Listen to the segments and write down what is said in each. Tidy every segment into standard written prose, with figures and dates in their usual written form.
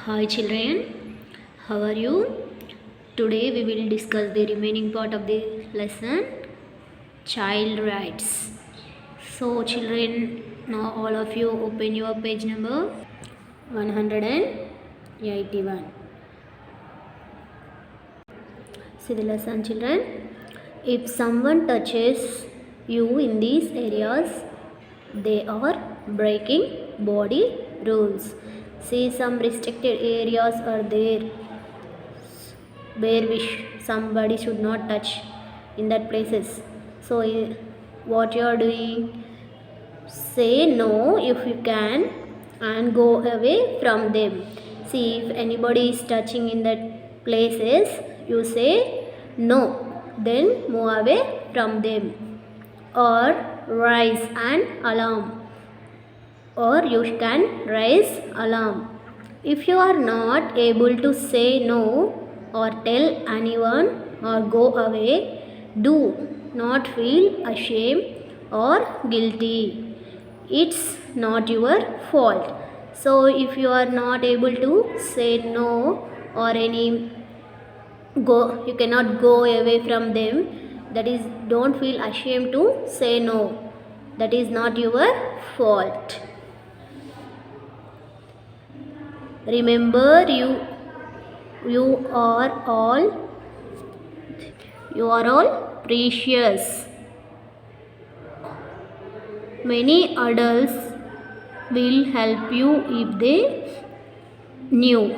Hi children, how are you? Today we will discuss the remaining part of the lesson, child rights. So children, now all of you open your page number 181. See the lesson children. If someone touches you in these areas, they are breaking body rules. See, some restricted areas are there where somebody should not touch in that places. So what you are doing, say no if you can and go away from them. See, if anybody is touching in that places, you say no, then move away from them, or raise an alarm, or you can raise alarm. If you are not able to say no or tell anyone or go away, do not feel ashamed or guilty. It's not your fault. So if you are not able to say no or you cannot go away from them, that is, don't feel ashamed to say no. That is not your fault. Remember, you are all precious. Many adults will help you if they knew.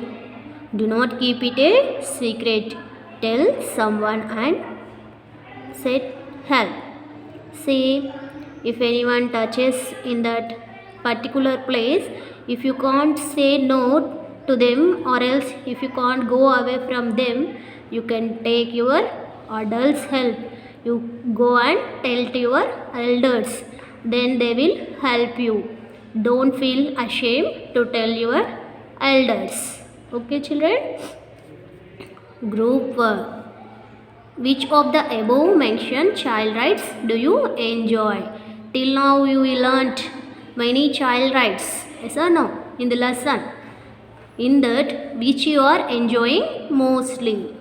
Do not keep it a secret. Tell someone and set help. See, if anyone touches in that particular place, if you can't say no to them, or else if you can't go away from them, you can take your adults' help. You go and tell to your elders, then they will help you. Don't feel ashamed to tell your elders. Okay children? Group work. Which of the above mentioned child rights do you enjoy? Till now you learnt many child rights. Yes or no? In the lesson. In that, which you are enjoying mostly?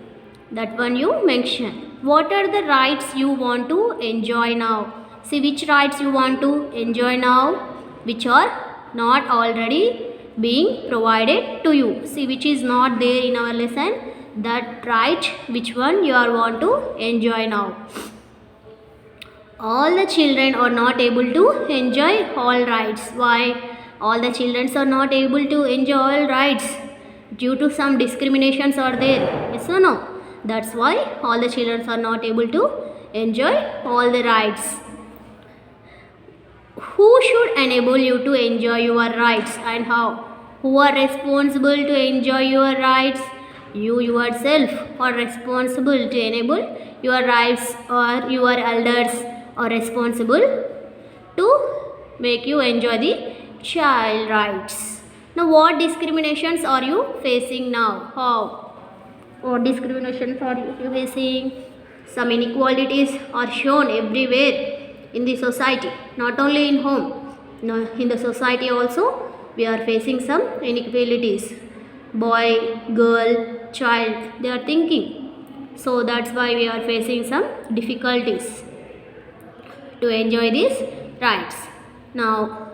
That one you mention. What are the rights you want to enjoy now? See which rights you want to enjoy now, which are not already being provided to you. See which is not there in our lesson. That right, which one you are want to enjoy now. All the children are not able to enjoy all rights. Why? All the children are not able to enjoy all rights due to some discriminations are there. Yes or no? That's why all the children are not able to enjoy all the rights. Who should enable you to enjoy your rights and how? Who are responsible to enjoy your rights? You yourself are responsible to enable your rights, or your elders are responsible to make you enjoy the child rights. Now what discriminations are you facing now? How? What discriminations are you facing? Some inequalities are shown everywhere in the society, not only in home. No, in the society also we are facing some inequalities. Boy, girl, child, they are thinking. So that's why we are facing some difficulties to enjoy these rights. Now,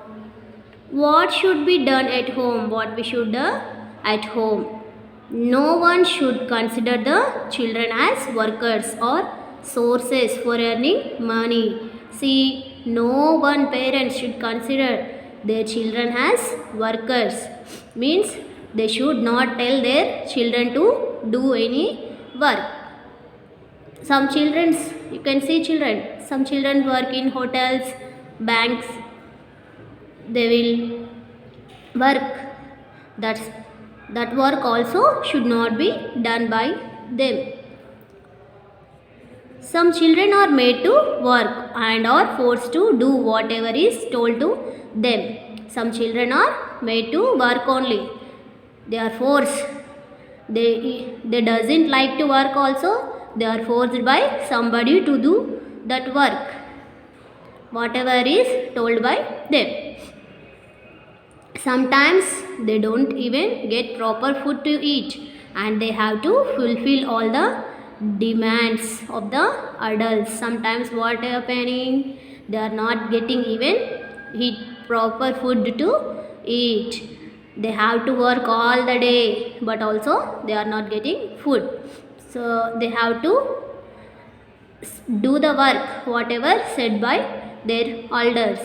what should be done at home? What we should do at home? No one should consider the children as workers or sources for earning money. See, no one parent should consider their children as workers. Means they should not tell their children to do any work. Some children, you can see children, some children work in hotels, banks, they will work. That work also should not be done by them. Some children are made to work and are forced to do whatever is told to them. Some children are made to work only. They are forced. They doesn't like to work also. They are forced by somebody to do that work, whatever is told by them. Sometimes they don't even get proper food to eat, and they have to fulfill all the demands of the adults. Sometimes what happening, they are not getting even eat proper food to eat. They have to work all the day, but also they are not getting food, so they have to do the work whatever said by their elders.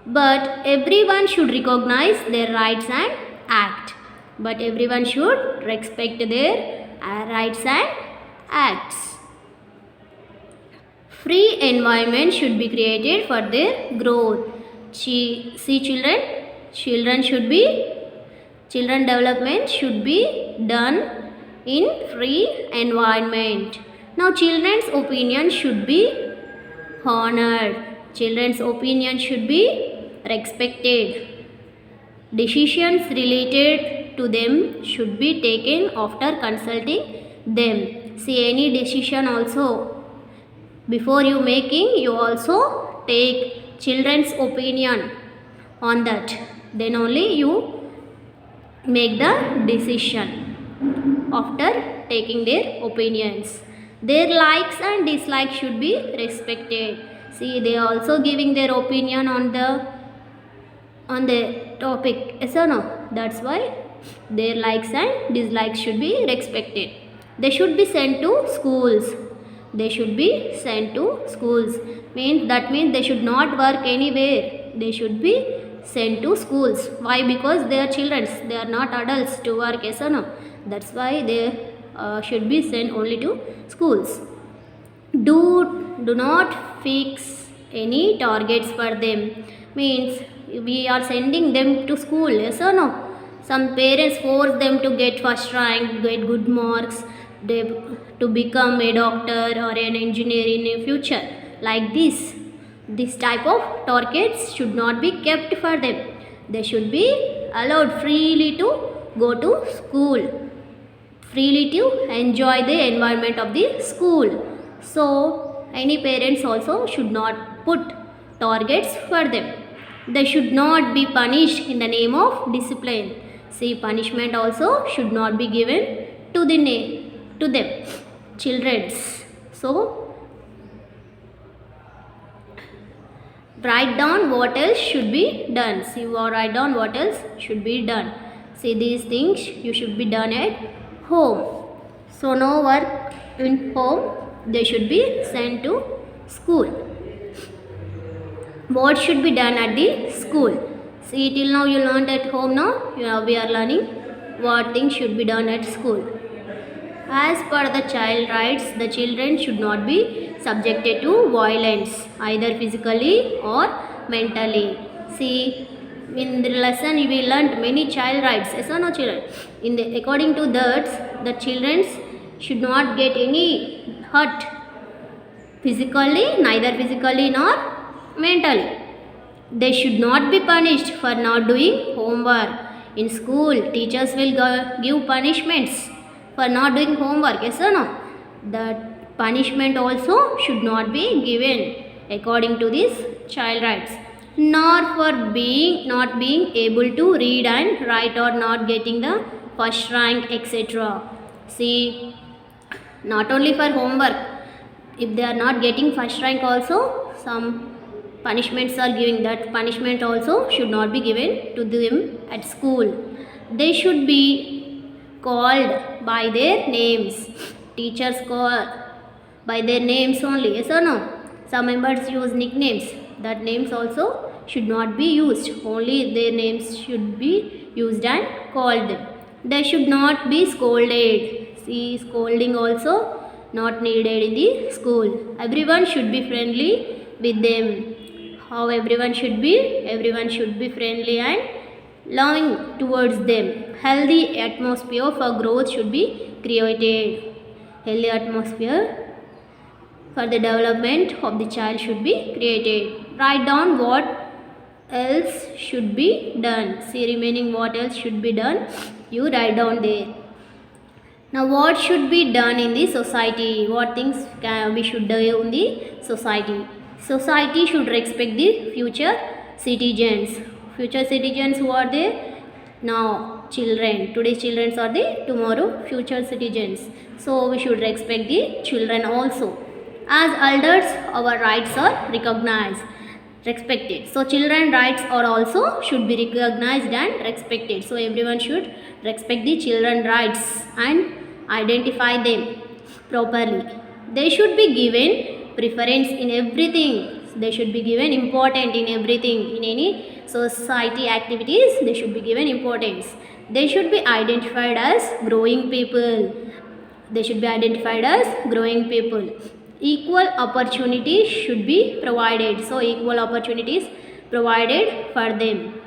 But everyone should recognize their rights and act. But everyone should respect their rights and acts. Free environment should be created for their growth. See children, children development should be done in free environment. Now children's opinion should be honored. Children's opinion should be respected. Decisions related to them should be taken after consulting them. See, any decision also, before you making, you also take children's opinion on that, then only you make the decision after taking their opinions. Their likes and dislikes should be respected. See, they are also giving their opinion on the topic, yes or no? That's why their likes and dislikes should be respected. They should be sent to schools. They should be sent to schools. That means they should not work anywhere. They should be sent to schools. Why? Because they are children. They are not adults to work, yes or no? That's why they should be sent only to schools. Do not fix any targets for them. Means we are sending them to school, yes or no? Some parents force them to get first rank, get good marks, to become a doctor or an engineer in the future. Like this type of targets should not be kept for them. They should be allowed freely to go to school, freely to enjoy the environment of the school. So any parents also should not put targets for them. They should not be punished in the name of discipline. See, punishment also should not be given to them, children. So write down what else should be done. See, write down what else should be done. See, these things you should be done at home. So no work in home, they should be sent to school. What should be done at the school? See, till now you learned at home. Now we are learning what things should be done at school. As per the child rights, the children should not be subjected to violence, either physically or mentally. See, in the lesson we learnt many child rights, yes or no children? According to that, the children should not get any hurt physically, neither physically nor mentally. They should not be punished for not doing homework. In school, teachers will give punishments for not doing homework, yes or no? That punishment also should not be given according to these child rights. Nor for not being able to read and write or not getting the first rank, etc. See, not only for homework, if they are not getting first rank also, some punishments are giving. That punishment also should not be given to them at school. They should be called by their names. Teachers call by their names only, yes or no? Some members use nicknames. That names also should not be used. Only their names should be used and called them. They should not be scolded. See, scolding also not needed in the school. Everyone should be friendly with them. How everyone should be? Everyone should be friendly and loving towards them. Healthy atmosphere for growth should be created. Healthy atmosphere for the development of the child should be created. Write down what else should be done. See, remaining what else should be done, you write down there. Now, what should be done in the society? What things we should do in the society? Society should respect the future citizens. future citizens who are there now, children. Today's children are the tomorrow future citizens. So we should respect the children also. As elders, our rights are recognized, respected. So children rights are also should be recognized and respected. So everyone should respect the children rights and identify them properly. They should be given preference in everything. They should be given important in everything. In any society activities, they should be given importance. They should be identified as growing people. They should be identified as growing people. Equal opportunities should be provided. So equal opportunities provided for them.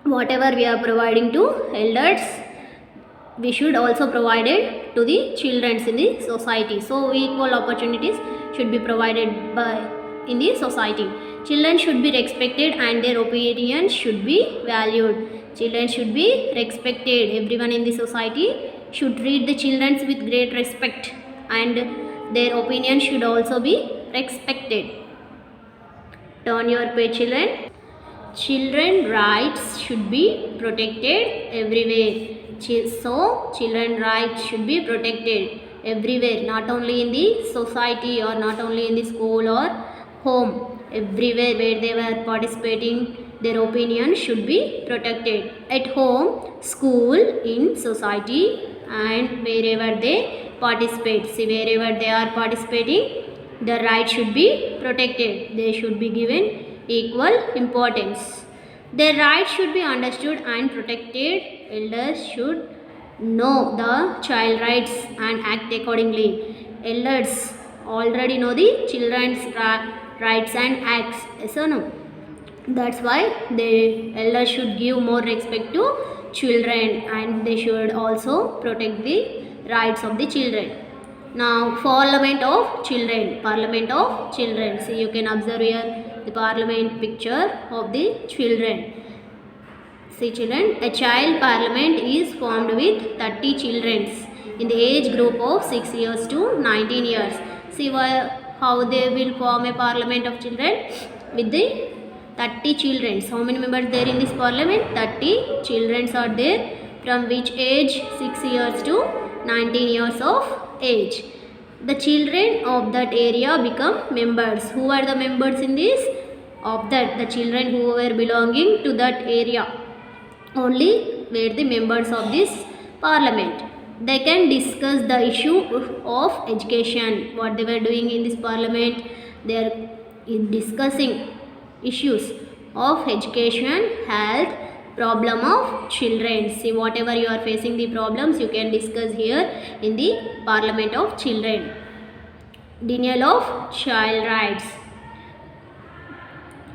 Whatever we are providing to elders, we should also provide it to the children in the society. So equal opportunities should be provided in the society. Children should be respected and their opinions should be valued. Children should be respected. Everyone in the society should treat the children with great respect and their opinion should also be respected. Turn your page, children. Children rights should be protected everywhere. So children rights should be protected everywhere, not only in the society or not only in the school or home. Everywhere where they were participating, their opinion should be protected. At home, school, in society, and wherever they participate. See, wherever they are participating, the right should be protected. They should be given equal importance. Their rights should be understood and protected. Elders should know the child rights and act accordingly. Elders already know the children's rights and acts. Yes or no? That's why the elders should give more respect to children and they should also protect the rights of the children. Now, Parliament of Children. Parliament of Children. See, you can observe here the Parliament picture of the children. See, children, a child parliament is formed with 30 children in the age group of 6 years to 19 years. See how they will form a parliament of children with the 30 children. How many members there in this parliament? 30 children are there, from which age 6 years to 19 years of age. The children of that area become members. Who are the members in this? Of that, the children who were belonging to that area only were the members of this parliament. They can discuss the issue of education. What they were doing in this parliament, they are discussing issues of education, health, problem of children. See, whatever you are facing the problems, you can discuss here in the Parliament of Children. Denial of child rights,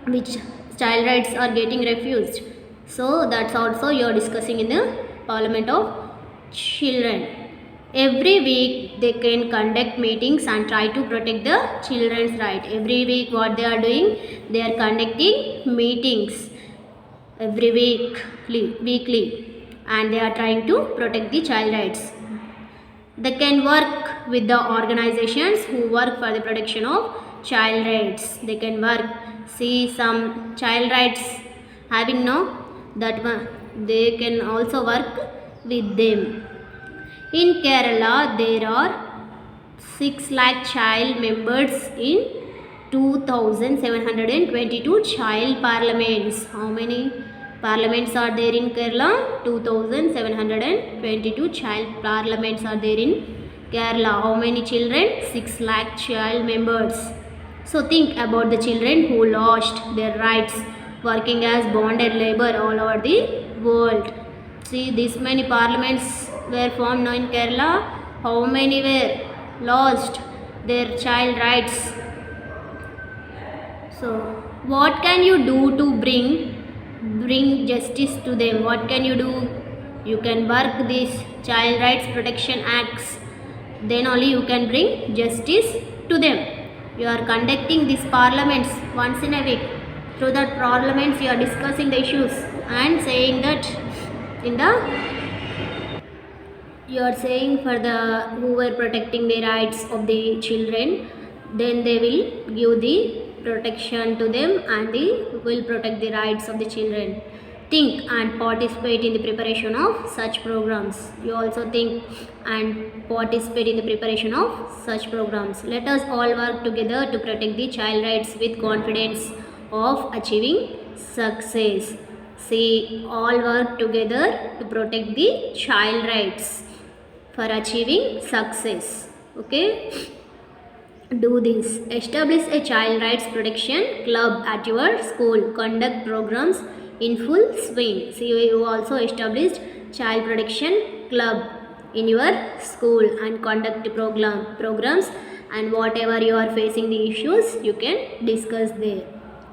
which child rights are getting refused. So that's also you are discussing in the Parliament of Children. Every week they can conduct meetings and try to protect the children's right. Every week what they are doing, they are conducting meetings every weekly, and they are trying to protect the child rights. They can work with the organizations who work for the protection of child rights. They can work. See, some child rights having no that one, they can also work with them. In Kerala, there are 6 lakh child members in 2,722 child parliaments. How many parliaments are there in Kerala? 2,722 child parliaments are there in Kerala. How many children? 6 lakh child members. So think about the children who lost their rights working as bonded labor all over the world. See, this many parliaments were formed now in Kerala. How many were lost their child rights? So, what can you do to bring justice to them? What can you do? You can work these child rights protection acts. Then only you can bring justice to them. You are conducting these parliaments once in a week. Through that parliaments you are discussing the issues and saying that in the you are saying for the who were protecting the rights of the children, then they will give the protection to them and will protect the rights of the children. Think and participate in the preparation of such programs. You also think and participate in the preparation of such programs. Let us all work together to protect the child rights with confidence of achieving success. See, all work together to protect the child rights for achieving success. Okay, do this. Establish a child rights protection club at your school. Conduct programs in full swing. See, you also established child protection club in your school and conduct programs, and whatever you are facing the issues, you can discuss there.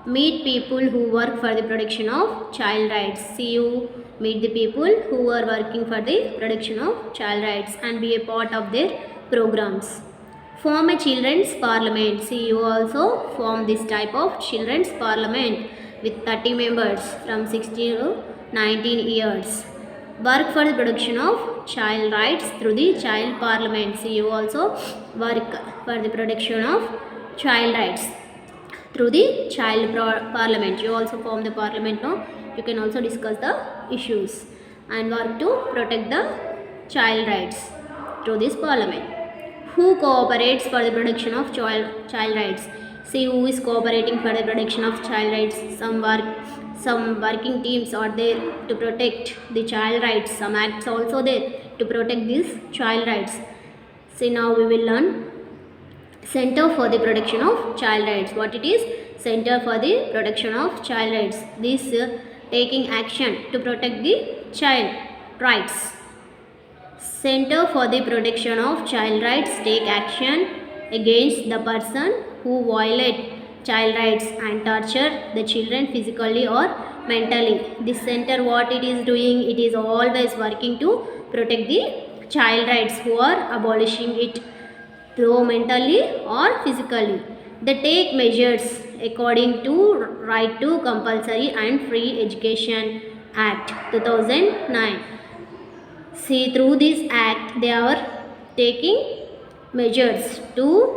Meet people who work for the protection of child rights. See, you meet the people who are working for the protection of child rights and be a part of their programs. Form a children's parliament. See, you also form this type of children's parliament with 30 members from 16 to 19 years. Work for the protection of child rights through the child parliament. See, you also work for the protection of child rights through the child parliament. You also form the parliament now. You can also discuss the issues and work to protect the child rights through this parliament. Who cooperates for the protection of child rights? See, who is cooperating for the protection of child rights? Some working teams are there to protect the child rights. Some acts also there to protect these child rights. See, now we will learn Center for the Protection of Child Rights. What it is? Center for the Protection of Child Rights. This taking action to protect the child rights. Center for the Protection of Child Rights take action against the person who violate child rights and torture the children physically or mentally. This center, what it is doing, it is always working to protect the child rights who are abolishing it, though mentally or physically. They take measures according to Right to Compulsory and Free Education Act 2009. See, through this act they are taking measures to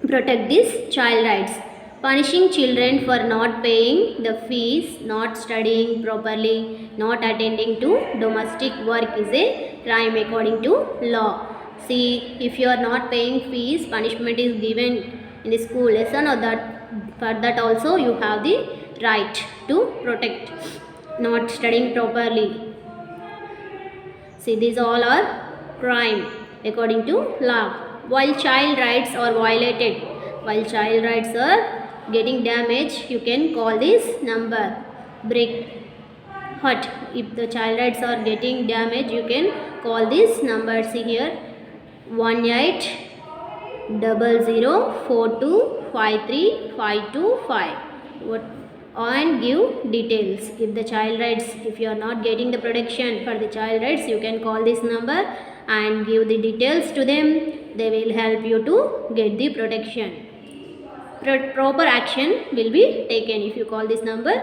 protect these child rights. Punishing children for not paying the fees, not studying properly, not attending to domestic work is a crime according to law. See, if you are not paying fees, punishment is given in the school lesson, or that for that also you have the right to protect. Not studying properly. See, these all are crime according to law. While child rights are violated, while child rights are getting damaged, you can call this number. Break hut. If the child rights are getting damaged, you can call this number. See here, 180042535525. And give details. If the child rights, if you are not getting the protection for the child rights, you can call this number and give the details to them. They will help you to get the protection. Proper action will be taken. If you call this number,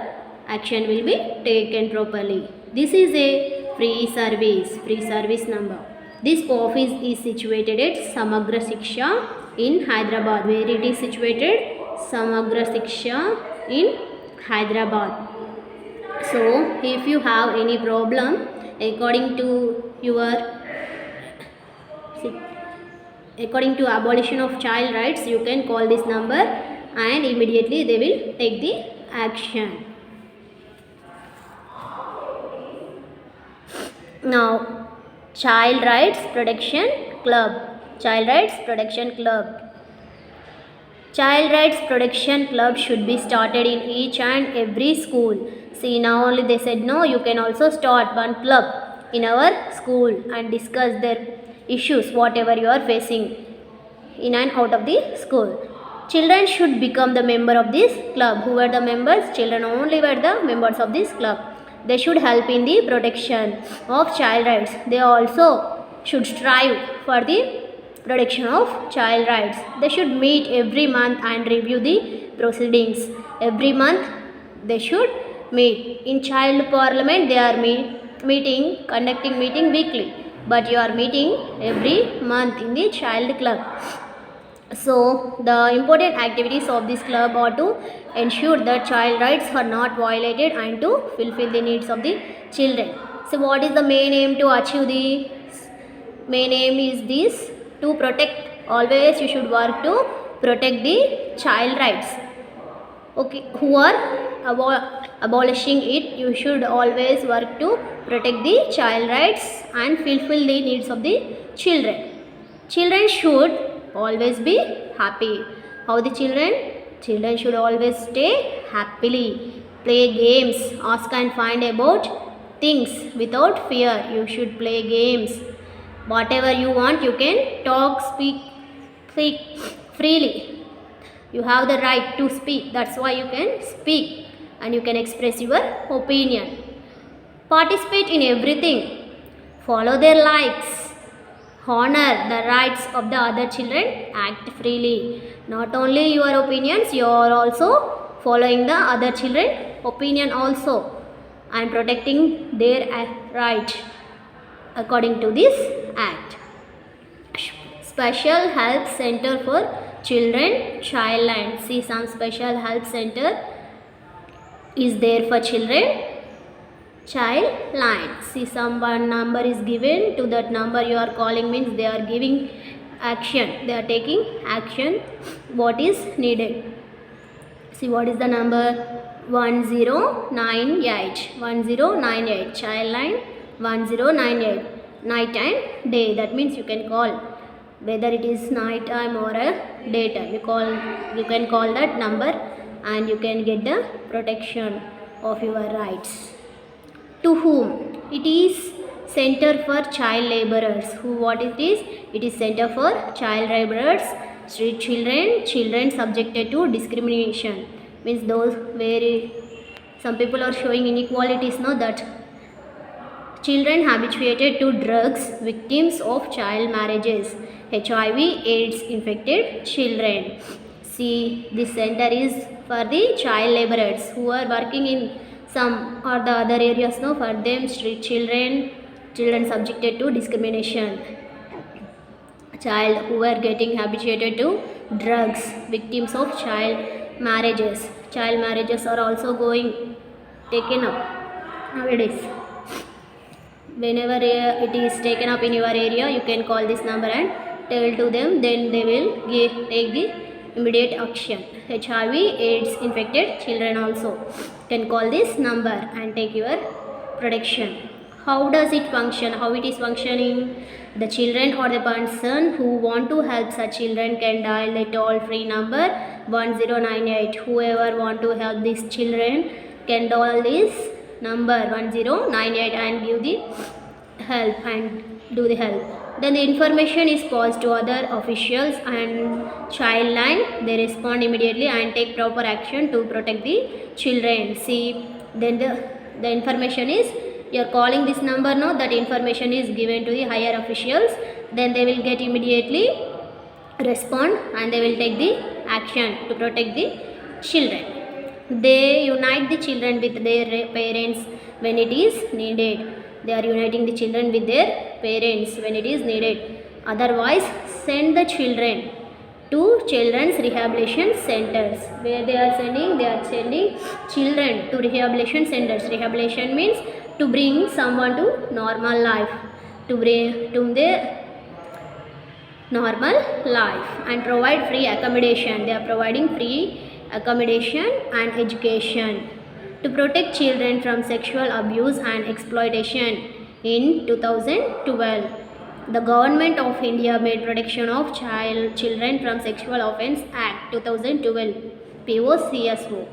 action will be taken properly. This is a free service number. This office is situated at Samagra Shiksha in Hyderabad. Where it is situated? Samagra Shiksha in Hyderabad. So, if you have any problem according to abolition of child rights, you can call this number and immediately they will take the action. Now, Child Rights Protection Club. Child Rights Protection Club. Child Rights Protection Club should be started in each and every school. See, now only they said no, you can also start one club in our school and discuss their issues, whatever you are facing in and out of the school. Children should become the member of this club. Who were the members? Children only were the members of this club. They should help in the protection of child rights. They also should strive for the protection of child rights. They should meet every month and review the proceedings. Every month they should meet. In child parliament they are conducting meeting weekly. But you are meeting every month in the child club. So, the important activities of this club are to ensure that child rights are not violated and to fulfill the needs of the children. So, what is the main aim to achieve the main aim is this to protect. Always you should work to protect the child rights. Okay, who are abolishing it, you should always work to protect the child rights and fulfill the needs of the children. Children should always be happy. How the children? Children should always stay happily, play games, ask and find about things without fear. You should play games. Whatever you want, you can talk, speak freely. You have the right to speak. That's why you can speak and you can express your opinion. Participate in everything. Follow their likes. Honor the rights of the other children. Act freely. Not only your opinions, you are also following the other children opinion also and protecting their right according to this act. Special help center for children, childline. See, some special help center is there for children, childline. See, some one number is given. To that number you are calling means they are giving action. They are taking action. What is needed? See, what is the number? 1098. 1098. Childline 1098. Night and day. That means you can call. Whether it is night time or a daytime, you can call that number and you can get the protection of your rights. To whom? It is center for child laborers. Who? What it is? It is center for child laborers, street children, children subjected to discrimination. Means those where some people are showing inequalities. No, that children habituated to drugs, victims of child marriages, HIV, AIDS infected children. See, this center is for the child laborers who are working in some or the other areas. No, for them, street children, children subjected to discrimination, child who are getting habituated to drugs, victims of child marriages. Child marriages are also going taken up nowadays. Whenever it is taken up in your area, you can call this number and tell to them, then they will take the immediate action. HIV, AIDS infected children also can call this number and take your protection. How does it function? How it is functioning? The children or the person who want to help such children can dial the toll-free number 1098. Whoever want to help these children can dial this number 1098 and give the help and do the help. Then the information is passed to other officials and childline. They respond immediately and take proper action to protect the children. See, then the information is, you are calling this number now, that information is given to the higher officials. Then they will get immediately respond and they will take the action to protect the children. They unite the children with their parents when it is needed. They are uniting the children with their parents when it is needed. Otherwise, send the children to children's rehabilitation centers. Where they are sending children to rehabilitation centers. Rehabilitation means to bring someone to normal life, to bring to their normal life and provide free accommodation. They are providing free accommodation and education to protect children from sexual abuse and exploitation. In 2012, the Government of India made Protection of Children from Sexual Offence Act 2012 POCSO.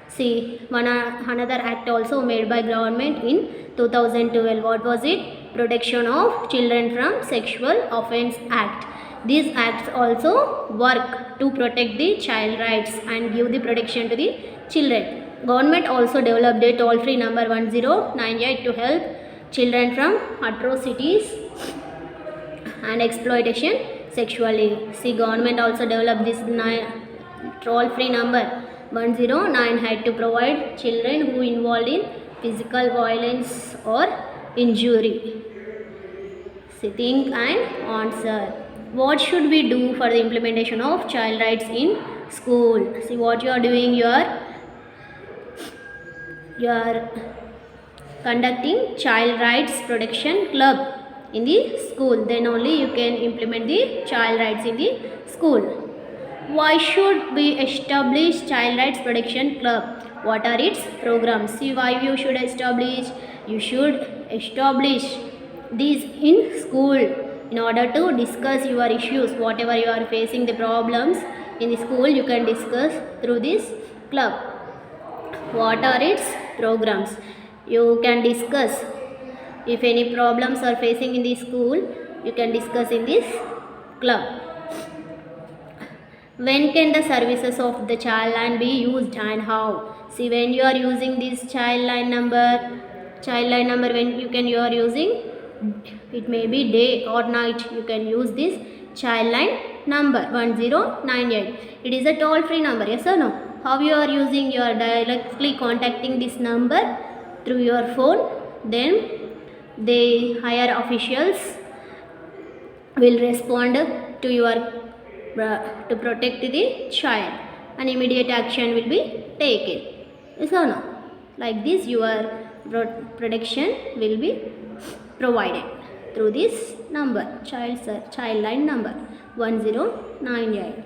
See, another act also made by government in 2012. What was it? Protection of Children from Sexual Offence Act. These acts also work to protect the child rights and give the protection to the children. Government also developed a toll-free number 1098 to help children from atrocities and exploitation sexually. See, government also developed this toll-free number 109 to provide children who involved in physical violence or injury. See, think and answer. What should we do for the implementation of child rights in school? See what you are doing. You are conducting child rights protection club in the school. Then only you can implement the child rights in the school. Why should we establish child rights protection club? What are its programs? See why you should establish. You should establish these in school in order to discuss your issues. Whatever you are facing the problems in the school, you can discuss through this club. What are its programs? You can discuss. If any problems are facing in the school, you can discuss in this club. When can the services of the child line be used and how? See, when you are using this child line number when you are using, it may be day or night, you can use this child line number 1098. It is a toll free number, yes or no? How you are using? You are directly contacting this number through your phone. Then the higher officials will respond to your to protect the child, and immediate action will be taken, yes or no? Like this your protection will be provided through this number, child line number 1098.